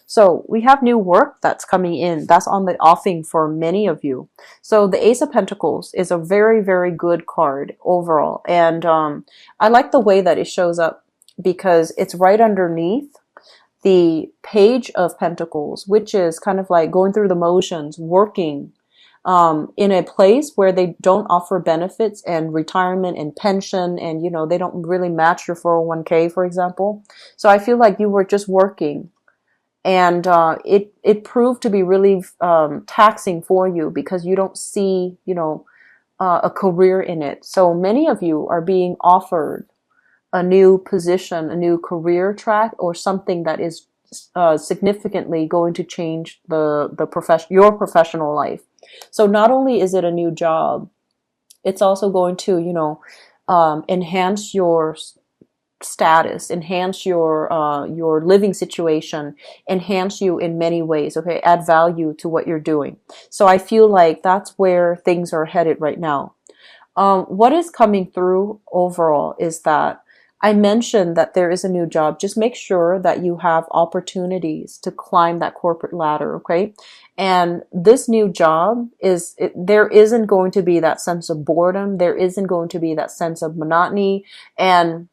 So we have new work that's coming in. That's on the offing for many of you. So the Ace of Pentacles is a very, very good card overall. And I like the way that it shows up because it's right underneath the Page of Pentacles, which is kind of like going through the motions, working in a place where they don't offer benefits and retirement and pension, and you know they don't really match your 401k, for example. So I feel like you were just working, and it proved to be really taxing for you because you don't see, you know, a career in it. So many of you are being offered a new position, a new career track, or something that is significantly going to change your professional life. So not only is it a new job, it's also going to, you know, enhance your status, enhance your living situation, enhance you in many ways. Okay, add value to what you're doing. So I feel like that's where things are headed right now. What is coming through overall is that I mentioned that there is a new job. Just make sure that you have opportunities to climb that corporate ladder, okay? And this new job there isn't going to be that sense of boredom. There isn't going to be that sense of monotony. And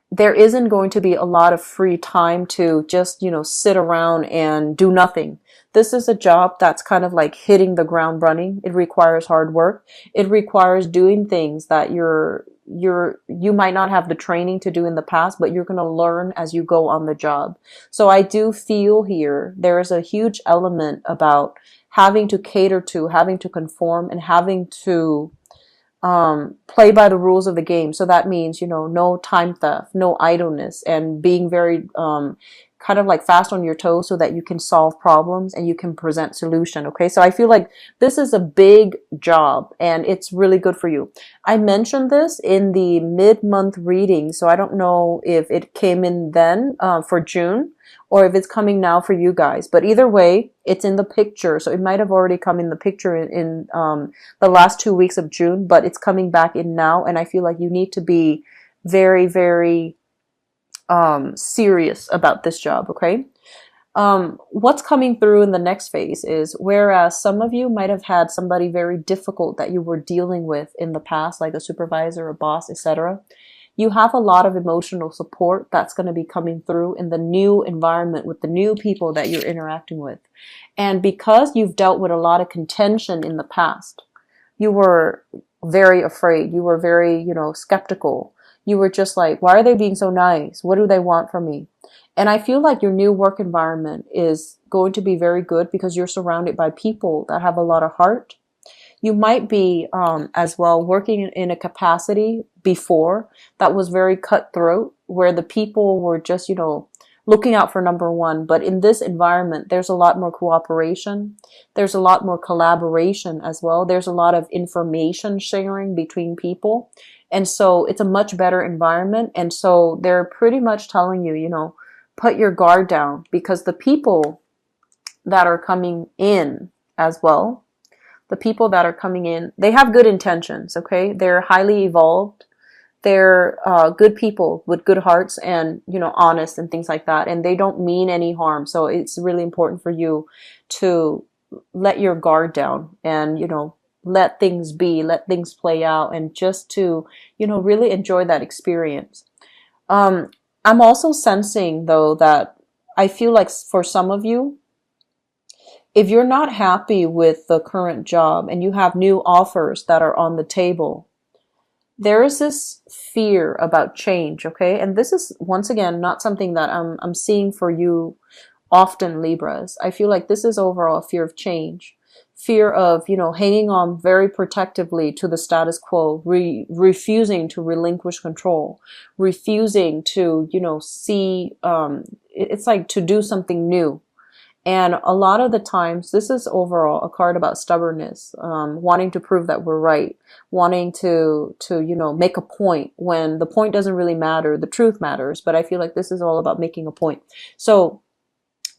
there isn't going to be a lot of free time to just, you know, sit around and do nothing. This is a job that's kind of like hitting the ground running. It requires hard work. It requires doing things that you might not have the training to do in the past, but you're going to learn as you go on the job. So I do feel here there is a huge element about having to cater to, having to conform, and having to play by the rules of the game. So that means, you know, no time theft, no idleness, and being very kind of like fast on your toes so that you can solve problems and you can present solution. Okay, so I feel like this is a big job and it's really good for you. I mentioned this in the mid-month reading, so I don't know if it came in then for June, or if it's coming now for you guys. But either way, it's in the picture. So it might have already come in the picture in the last 2 weeks of June, but it's coming back in now. And I feel like you need to be very, very serious about this job, okay? What's coming through in the next phase is, whereas some of you might have had somebody very difficult that you were dealing with in the past, like a supervisor, a boss, etc., you have a lot of emotional support that's going to be coming through in the new environment with the new people that you're interacting with. And because you've dealt with a lot of contention in the past, you were very afraid. You were very, you know, skeptical. You were just like, why are they being so nice? What do they want from me? And I feel like your new work environment is going to be very good because you're surrounded by people that have a lot of heart. You might be as well working in a capacity before that was very cutthroat, where the people were just, you know, looking out for number one. But in this environment, there's a lot more cooperation. There's a lot more collaboration as well. There's a lot of information sharing between people. And so it's a much better environment. And so they're pretty much telling you, you know, put your guard down, because the people that are coming in as well, the people that are coming in, they have good intentions, okay? They're highly evolved. They're good people with good hearts and, you know, honest and things like that. And they don't mean any harm. So it's really important for you to let your guard down and, you know, let things be, let things play out, and just to, you know, really enjoy that experience. I'm also sensing, though, that I feel like for some of you, if you're not happy with the current job and you have new offers that are on the table, there is this fear about change, okay? And this is, once again, not something that I'm seeing for you often, Libras. I feel like this is overall a fear of change. Fear of, you know, hanging on very protectively to the status quo, refusing to relinquish control, refusing to, you know, see, it's like to do something new. And a lot of the times, this is overall a card about stubbornness, wanting to prove that we're right, wanting to, you know, make a point when the point doesn't really matter. The truth matters, but I feel like this is all about making a point. So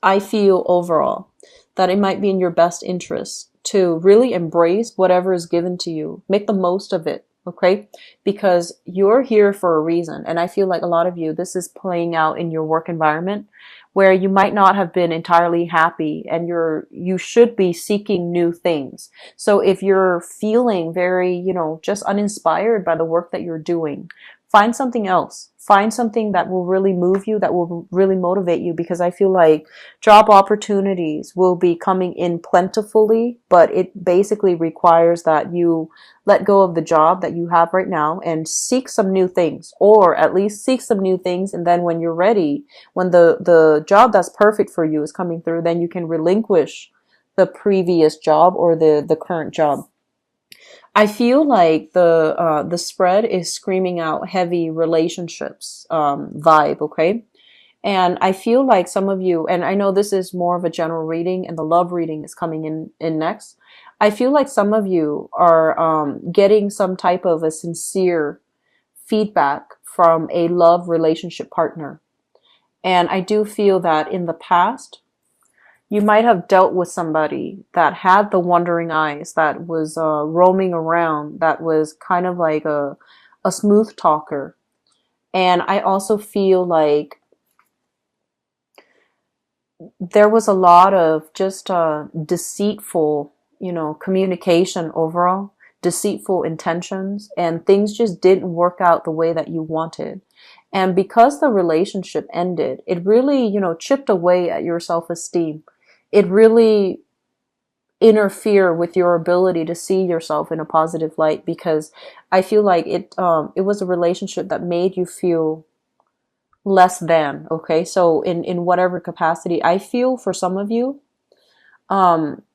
I feel overall that it might be in your best interest to really embrace whatever is given to you. Make the most of it. Okay, because you're here for a reason. And I feel like a lot of you, this is playing out in your work environment where you might not have been entirely happy, and you should be seeking new things. So if you're feeling very, just uninspired by the work that you're doing, find something else. Find something that will really move you, that will really motivate you, because I feel like job opportunities will be coming in plentifully, but it basically requires that you let go of the job that you have right now and seek some new things, or at least seek some new things. And then when you're ready, when the job that's perfect for you is coming through, then you can relinquish the previous job or the current job. I feel like the spread is screaming out heavy relationships vibe, okay? And I feel like some of you, and I know this is more of a general reading, and the love reading is coming in next. I feel like some of you are getting some type of a sincere feedback from a love relationship partner. And I do feel that in the past, you might have dealt with somebody that had the wandering eyes, that was roaming around, that was kind of like a smooth talker. And I also feel like there was a lot of just deceitful, communication overall, deceitful intentions, and things just didn't work out the way that you wanted. And because the relationship ended, it really, chipped away at your self-esteem. It really interfered with your ability to see yourself in a positive light, because I feel like it was a relationship that made you feel less than. Okay, so in whatever capacity, I feel for some of you,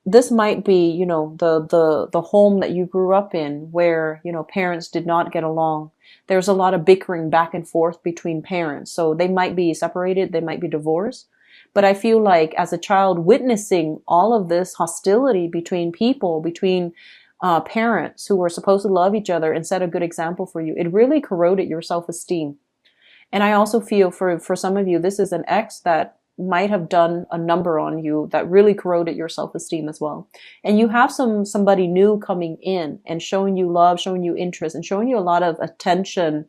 this might be, the home that you grew up in, where, parents did not get along. There's a lot of bickering back and forth between parents, so they might be separated, they might be divorced. But I feel like as a child, witnessing all of this hostility between people, between parents who were supposed to love each other and set a good example for you, it really corroded your self-esteem. And I also feel for some of you, this is an ex that might have done a number on you that really corroded your self-esteem as well. And you have somebody new coming in and showing you love, showing you interest, and showing you a lot of attention.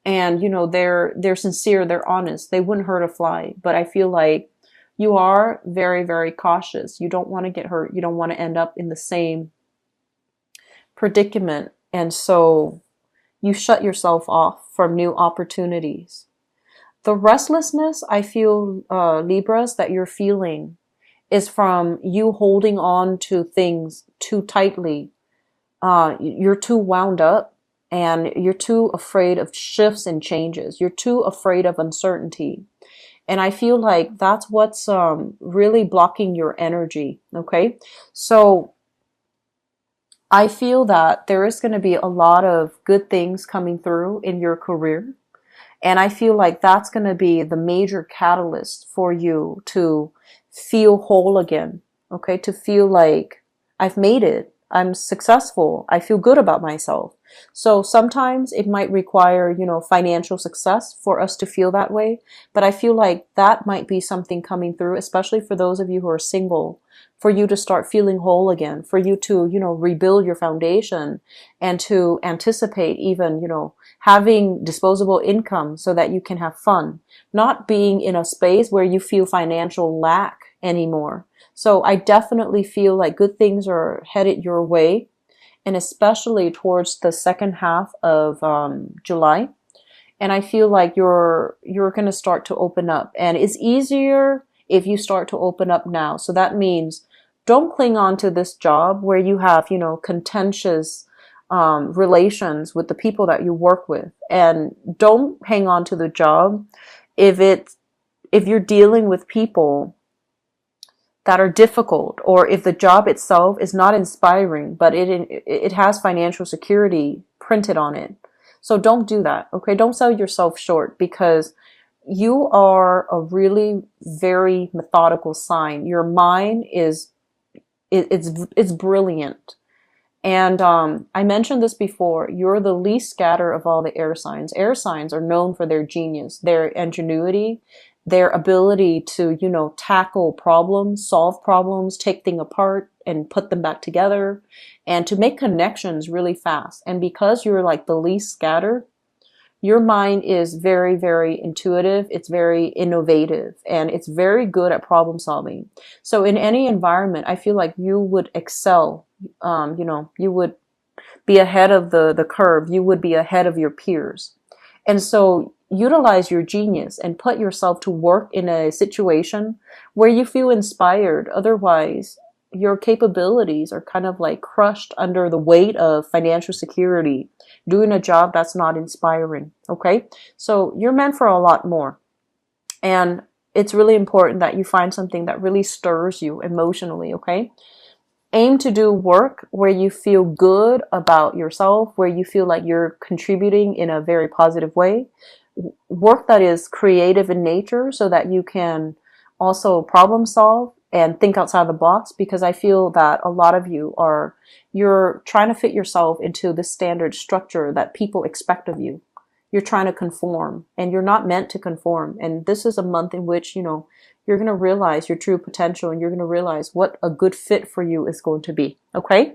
And, they're sincere, they're honest, they wouldn't hurt a fly. But I feel like you are very, very cautious. You don't want to get hurt. You don't want to end up in the same predicament. And so you shut yourself off from new opportunities. The restlessness, I feel, Libras, that you're feeling is from you holding on to things too tightly. You're too wound up, and you're too afraid of shifts and changes. You're too afraid of uncertainty. And I feel like that's what's really blocking your energy. Okay, so I feel that there is going to be a lot of good things coming through in your career. And I feel like that's going to be the major catalyst for you to feel whole again. Okay, to feel like I've made it. I'm successful. I feel good about myself. So sometimes it might require, financial success for us to feel that way. But I feel like that might be something coming through, especially for those of you who are single, for you to start feeling whole again, for you to, rebuild your foundation, and to anticipate even, having disposable income so that you can have fun, not being in a space where you feel financial lack anymore. So I definitely feel like good things are headed your way, and especially towards the second half of July. And I feel like you're going to start to open up, and it's easier if you start to open up now. So that means don't cling on to this job where you have, contentious relations with the people that you work with, and don't hang on to the job if you're dealing with people that are difficult, or if the job itself is not inspiring, but it has financial security printed on it. So don't do that. Okay, don't sell yourself short, because you are a really very methodical sign. Your mind it's brilliant. And I mentioned this before, you're the least scattered of all the air signs. Air signs are known for their genius, their ingenuity, their ability to, tackle problems, solve problems, take things apart, and put them back together and to make connections really fast. And because you're like the least scattered, your mind is very, very intuitive. It's very innovative and it's very good at problem solving. So in any environment, I feel like you would excel. You would be ahead of the curve. You would be ahead of your peers. And so utilize your genius and put yourself to work in a situation where you feel inspired. Otherwise, your capabilities are kind of like crushed under the weight of financial security, doing a job that's not inspiring. Okay. So you're meant for a lot more. And it's really important that you find something that really stirs you emotionally. Okay. Aim to do work where you feel good about yourself, where you feel like you're contributing in a very positive way. Work that is creative in nature so that you can also problem solve and think outside the box, because I feel that a lot of you're trying to fit yourself into the standard structure that people expect of you. You're trying to conform and you're not meant to conform. And this is a month in which, you're going to realize your true potential and you're going to realize what a good fit for you is going to be. Okay.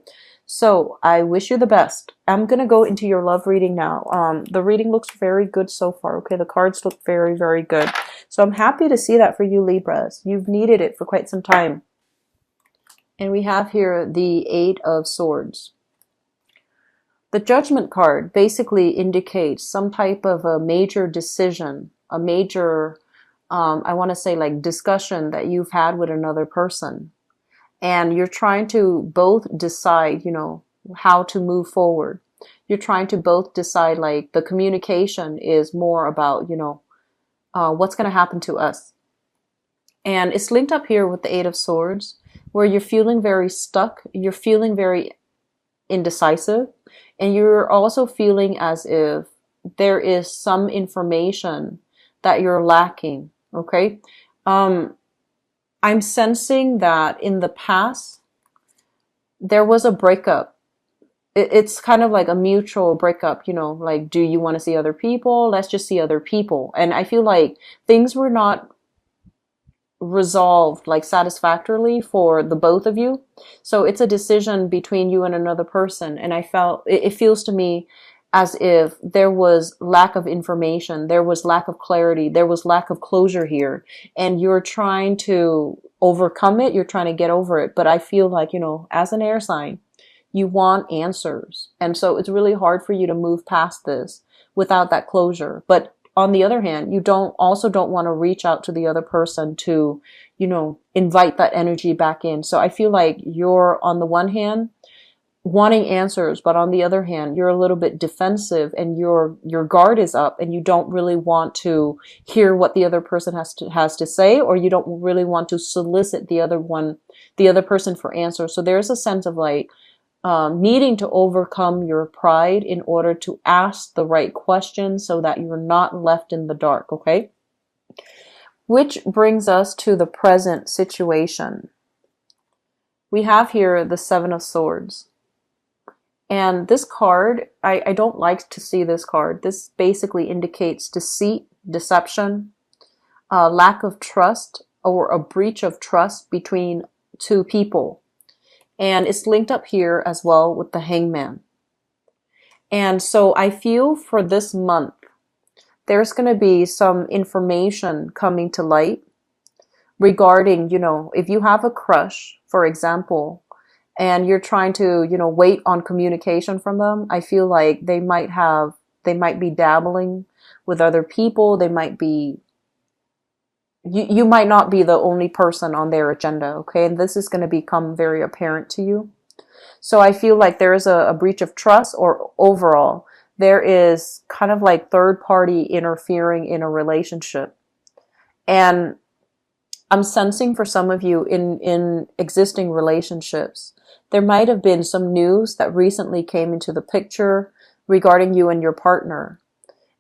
So I wish you the best. I'm going to go into your love reading now. The reading looks very good so far. Okay. The cards look very, very good. So I'm happy to see that for you, Libras. You've needed it for quite some time. And we have here the 8 of Swords. The Judgment card basically indicates some type of a major decision, a major, I want to say like discussion that you've had with another person. And you're trying to both decide, how to move forward. You're trying to both decide, like the communication is more about, what's going to happen to us. And it's linked up here with the 8 of Swords, where you're feeling very stuck. You're feeling very indecisive. And you're also feeling as if there is some information that you're lacking. Okay. I'm sensing that in the past, there was a breakup. It's kind of like a mutual breakup, like, do you want to see other people? Let's just see other people. And I feel like things were not resolved like satisfactorily for the both of you. So it's a decision between you and another person. And I felt, it feels to me as if there was lack of information, there was lack of clarity, there was lack of closure here, and you're trying to overcome it, you're trying to get over it. But I feel like, as an air sign, you want answers. And so it's really hard for you to move past this without that closure. But on the other hand, you don't want to reach out to the other person to, invite that energy back in. So I feel like you're on the one hand wanting answers, but on the other hand, you're a little bit defensive and your guard is up and you don't really want to hear what the other person has to say, or you don't really want to solicit the other person for answers. So there's a sense of like, needing to overcome your pride in order to ask the right questions so that you're not left in the dark. Okay. Which brings us to the present situation. We have here the 7 of Swords. And this card, I don't like to see this card. This basically indicates deceit, deception, lack of trust, or a breach of trust between two people. And it's linked up here as well with the Hangman. And so I feel for this month, there's going to be some information coming to light regarding, if you have a crush, for example, and you're trying to, wait on communication from them, I feel like they might be dabbling with other people. They might be, you might not be the only person on their agenda. Okay. And this is going to become very apparent to you. So I feel like there is a breach of trust, or overall, there is kind of like third party interfering in a relationship. And I'm sensing for some of you in existing relationships, there might have been some news that recently came into the picture regarding you and your partner.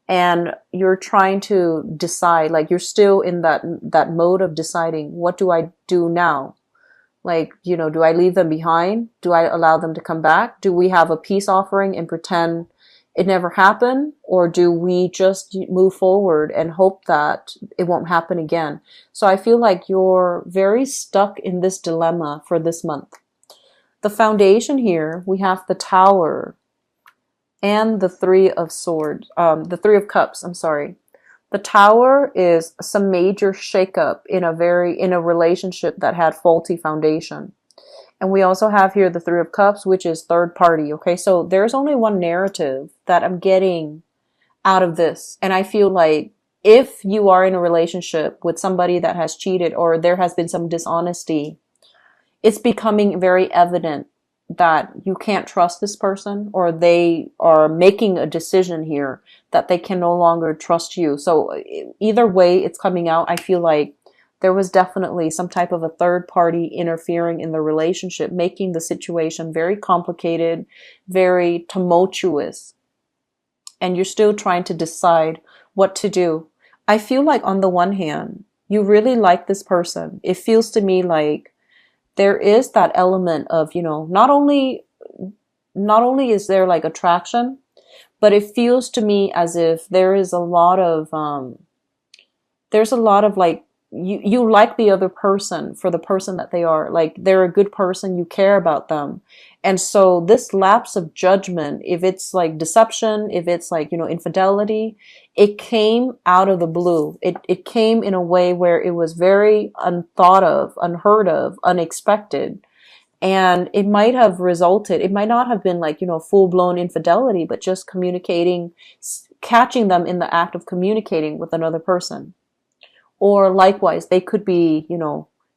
And you're trying to decide, like you're still in that mode of deciding, what do I do now? Like, do I leave them behind? Do I allow them to come back? Do we have a peace offering and pretend it never happened? Or do we just move forward and hope that it won't happen again? So I feel like you're very stuck in this dilemma for this month. The foundation here, we have the Tower and the Three of Swords, the Three of Cups, I'm sorry. The Tower is some major shakeup in a relationship that had faulty foundation. And we also have here the Three of Cups, which is third party. Okay, so there's only one narrative that I'm getting out of this. And I feel like if you are in a relationship with somebody that has cheated or there has been some dishonesty, it's becoming very evident that you can't trust this person, or they are making a decision here that they can no longer trust you. So either way it's coming out, I feel like there was definitely some type of a third party interfering in the relationship, making the situation very complicated, very tumultuous. And you're still trying to decide what to do. I feel like on the one hand, you really like this person. It feels to me like there is that element of, not only is there like attraction, but it feels to me as if there is a lot of, like, you like the other person for the person that they are. Like, they're a good person, you care about them. And so this lapse of judgment, if it's like deception, if it's like, infidelity, it came out of the blue. It came in a way where it was very unthought of, unheard of, unexpected. And it might have resulted, it might not have been like, full blown infidelity, but just communicating, catching them in the act of communicating with another person. Or likewise, they could be,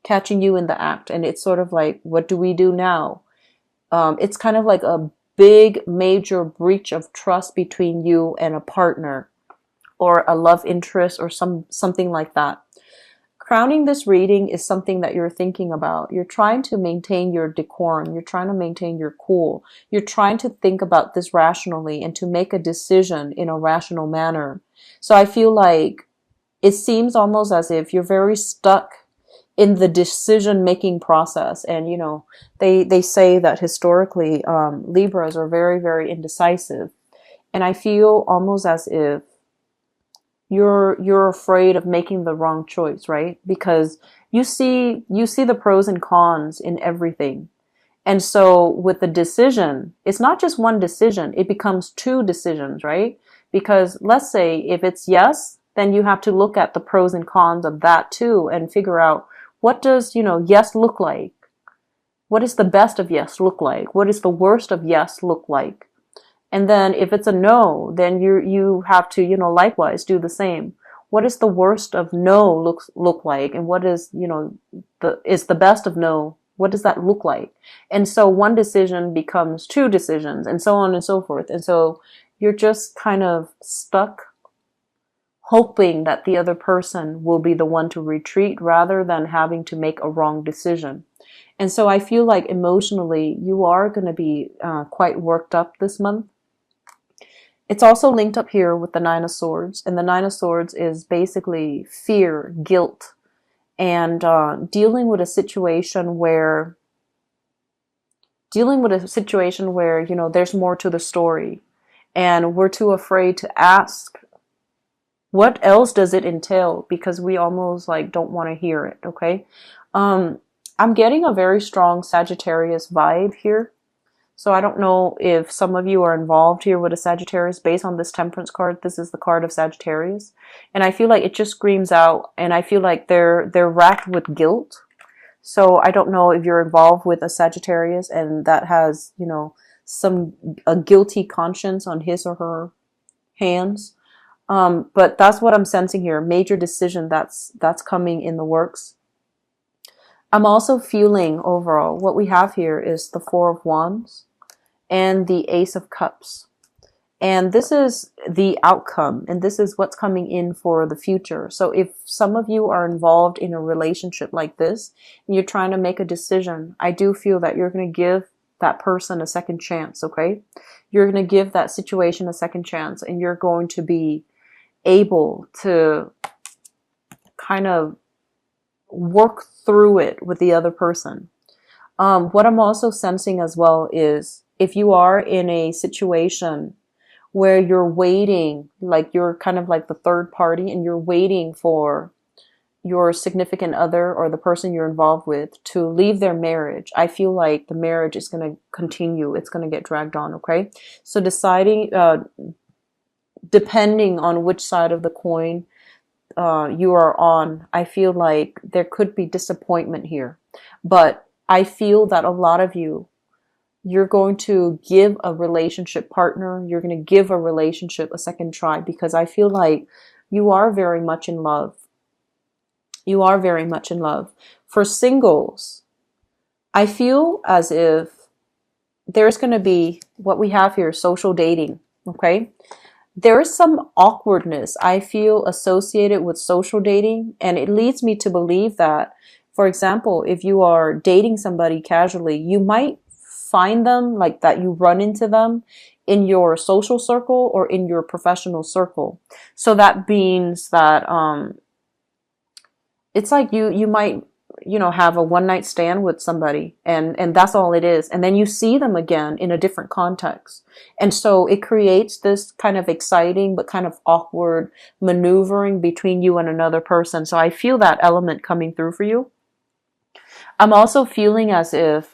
catching you in the act. And it's sort of like, what do we do now? It's kind of like a big, major breach of trust between you and a partner or a love interest or something like that. Crowning this reading is something that you're thinking about. You're trying to maintain your decorum. You're trying to maintain your cool. You're trying to think about this rationally and to make a decision in a rational manner. So I feel like it seems almost as if you're very stuck in the decision-making process. And, they say that historically, Libras are very, very indecisive. And I feel almost as if you're afraid of making the wrong choice, right? Because you see the pros and cons in everything. And so with the decision, it's not just one decision, it becomes two decisions, right? Because let's say if it's yes, then you have to look at the pros and cons of that too and figure out, what does, yes look like? What is the best of yes look like? What is the worst of yes look like? And then if it's a no, then you have to, likewise do the same. What is the worst of no look like? And what is, is the best of no? What does that look like? And so one decision becomes two decisions and so on and so forth. And so you're just kind of stuck hoping that the other person will be the one to retreat rather than having to make a wrong decision. And so I feel like emotionally you are going to be quite worked up this month. It's also linked up here with the Nine of Swords, and the Nine of Swords is basically fear, guilt, and dealing with a situation where, there's more to the story, and we're too afraid to ask, what else does it entail? Because we almost like don't want to hear it, okay? I'm getting a very strong Sagittarius vibe here. So I don't know if some of you are involved here with a Sagittarius. Based on this Temperance card, this is the card of Sagittarius. And I feel like it just screams out, and I feel like they're racked with guilt. So I don't know if you're involved with a Sagittarius and that has, a guilty conscience on his or her hands. But that's what I'm sensing here. Major decision that's coming in the works. I'm also feeling overall what we have here is the Four of Wands and the Ace of Cups. And this is the outcome, and this is what's coming in for the future. So if some of you are involved in a relationship like this, and you're trying to make a decision, I do feel that you're going to give that person a second chance, okay? You're going to give that situation a second chance, and you're going to be able to kind of work through it with the other person. What I'm also sensing as well is if you are in a situation where you're waiting, like you're kind of like the third party and you're waiting for your significant other or the person you're involved with to leave their marriage. I feel like the marriage is going to continue. It's going to get dragged on. Okay. So deciding, depending on which side of the coin you are on, I feel like there could be disappointment here. But I feel that a lot of you, you're going to give a relationship partner, you're going to give a relationship a second try, because I feel like you are very much in love. You are very much in love. For singles, I feel as if there's going to be what we have here, social dating. Okay. There is some awkwardness I feel associated with social dating, and it leads me to believe that, for example, if you are dating somebody casually, you might find them, like that you run into them in your social circle or in your professional circle. So that means that it's like you might, have a one night stand with somebody, and that's all it is. And then you see them again in a different context. And so it creates this kind of exciting but kind of awkward maneuvering between you and another person. So I feel that element coming through for you. I'm also feeling as if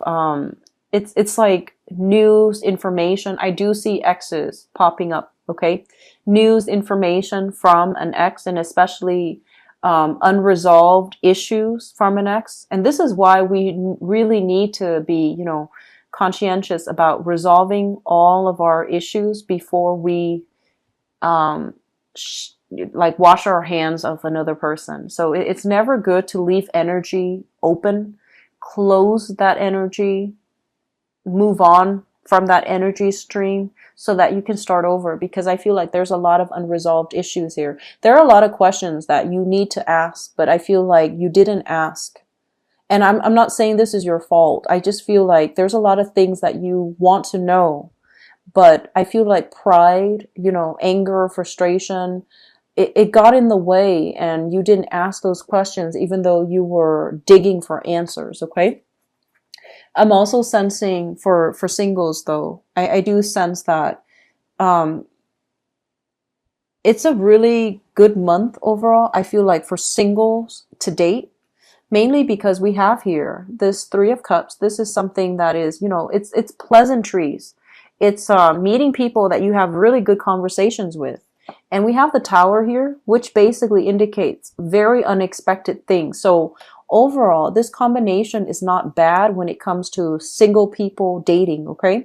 it's like news information. I do see exes popping up. Okay. News information from an ex, and especially unresolved issues from an ex. And this is why we really need to be, conscientious about resolving all of our issues before we, like wash our hands of another person. So it's never good to leave energy open, close that energy, move on from that energy stream so that you can start over, because I feel like there's a lot of unresolved issues here. There are a lot of questions that you need to ask, but I feel like you didn't ask. And I'm not saying this is your fault. I just feel like there's a lot of things that you want to know, but I feel like pride, anger, frustration, it got in the way, and you didn't ask those questions even though you were digging for answers. Okay. I'm also sensing for singles though, I do sense that it's a really good month overall. I feel like for singles to date, mainly because we have here this Three of Cups. This is something that is, it's pleasantries. It's meeting people that you have really good conversations with. And we have the Tower here, which basically indicates very unexpected things. So overall, this combination is not bad when it comes to single people dating, okay?